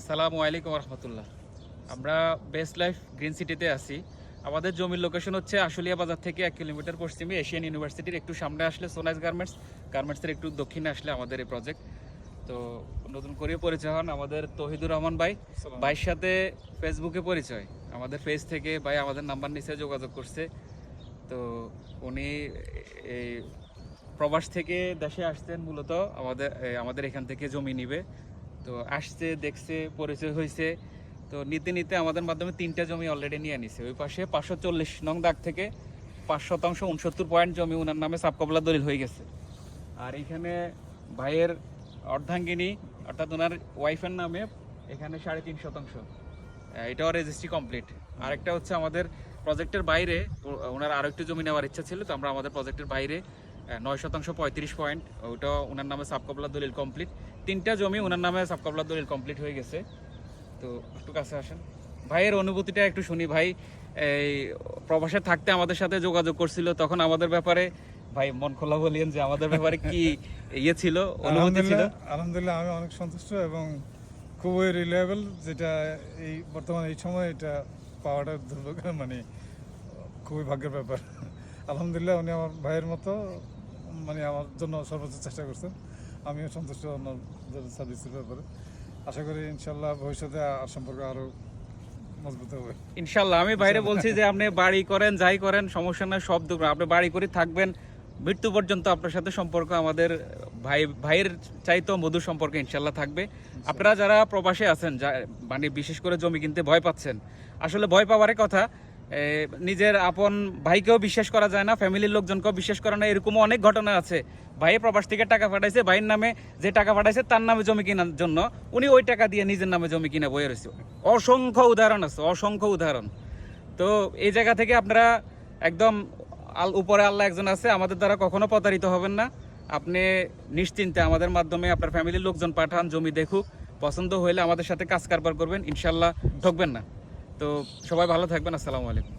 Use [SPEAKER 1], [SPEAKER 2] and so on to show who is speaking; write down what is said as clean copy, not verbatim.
[SPEAKER 1] আসসালামু আলাইকুম রহমতুল্লাহ। আমরা বেস্ট লাইফ গ্রিন সিটিতে আছি। আমাদের জমির লোকেশন হচ্ছে আশুলিয়া বাজার থেকে 1 কিলোমিটার পশ্চিমে এশিয়ান ইউনিভার্সিটির একটু সামনে আসলে সোনাইস গার্মেন্টসের একটু দক্ষিণে আসলে আমাদের এই প্রজেক্ট। তো নতুন করে পরিচয় হন আমাদের তৌহিদুর রহমান ভাইয়ের সাথে ফেসবুকে পরিচয়। আমাদের পেজ থেকে ভাই আমাদের নাম্বার নিচে যোগাযোগ করছে। তো উনি এই প্রবাস থেকে দেশে আসতেন মূলত আমাদের এখান থেকে জমি নিবে। তো আসছে, দেখছে, পরিচয় হয়েছে। তো নিতে নিতে আমাদের মাধ্যমে 3টা জমি অলরেডি নিয়ে নিছে। ওই পাশে 540 নং দাগ থেকে 5% 69 পয়েন্ট জমি ওনার নামে সাবকবলা দলিল হয়ে গেছে। আর এখানে ভাইয়ের অর্ধাঙ্গিনী অর্থাৎ ওনার ওয়াইফের নামে এখানে 3.5%, এটাও রেজিস্ট্রি কমপ্লিট। আরেকটা হচ্ছে আমাদের প্রজেক্টের বাইরে ওনার আরও একটু জমি নেওয়ার ইচ্ছা ছিল, তো আমরা আমাদের প্রজেক্টের বাইরে 9% 35 পয়েন্ট, ওইটাও ওনার নামে সাবকবলা দলিল কমপ্লিট। 3টা জমি ওনার নামে সাবকবলা দলিল কমপ্লিট হয়ে গেছে। তো একটু কাছে আসেন, ভাইয়ের অনুভূতিটা একটু শুনি। ভাই এই প্রবাসে থাকতে আমাদের সাথে যোগাযোগ করছিল, তখন আমাদের ব্যাপারে ভাই মন খোলা বলিয়েন যে আমাদের ব্যাপারে কি ইয়ে ছিল, অনুভূতি ছিল।
[SPEAKER 2] আলহামদুলিল্লাহ আমি অনেক সন্তুষ্ট এবং খুবই রিলায়েবল, যেটা এই বর্তমানে এই সময় এটা পাওয়াটা দুর্ভাগ্য, মানে খুবই ভাগ্যের ব্যাপার। আলহামদুলিল্লাহ উনি আমার ভাইয়ের মতো, মানে আমার জন্য সর্বোচ্চ চেষ্টা করছেন। আমিও সন্তুষ্ট ওনাদের সার্ভিসের ব্যাপারে। আশা করি ইনশাল্লাহ ভবিষ্যতে আর সম্পর্ক আরও মজবুত হবে
[SPEAKER 1] ইনশাল্লাহ। আমি বাইরে বলছি যে আপনি বাড়ি করেন, যাই করেন, সমস্যা নয়, সব দুঃখ আপনি বাড়ি করে থাকবেন মৃত্যু পর্যন্ত। আপনার সাথে সম্পর্ক আমাদের ভাইয়ের চাইতেও মধুর সম্পর্ক ইনশাল্লাহ থাকবে। আপনারা যারা প্রবাসে আছেন, মানে বিশেষ করে জমি কিনতে ভয় পাচ্ছেন, আসলে ভয় পাওয়ারই কথা। নিজের আপন ভাইকেও বিশ্বাস করা যায় না, ফ্যামিলির লোকজনকেও বিশ্বাস করা না। এরকমও অনেক ঘটনা আছে, ভাইয়ের প্রবাস থেকে টাকা পাঠাইছে, ভাইয়ের নামে যে টাকা পাঠাইছে তার নামে জমি কেনার জন্য উনি ওই টাকা দিয়ে নিজের নামে জমি কিনে বয়ে রয়েছে। অসংখ্য উদাহরণ আছে, অসংখ্য উদাহরণ। তো এই জায়গা থেকে আপনারা একদম উপরে আল্লাহ একজন আছে, আমাদের দ্বারা কখনো প্রতারিত হবেন না। আপনি নিশ্চিন্তে আমাদের মাধ্যমে আপনার ফ্যামিলির লোকজন পাঠান, জমি দেখুক, পছন্দ হইলে আমাদের সাথে কাজ কারবার করবেন, ইনশাল্লাহ ঠকবেন না। তো সবাই ভালো থাকবেন। আসসালামু আলাইকুম।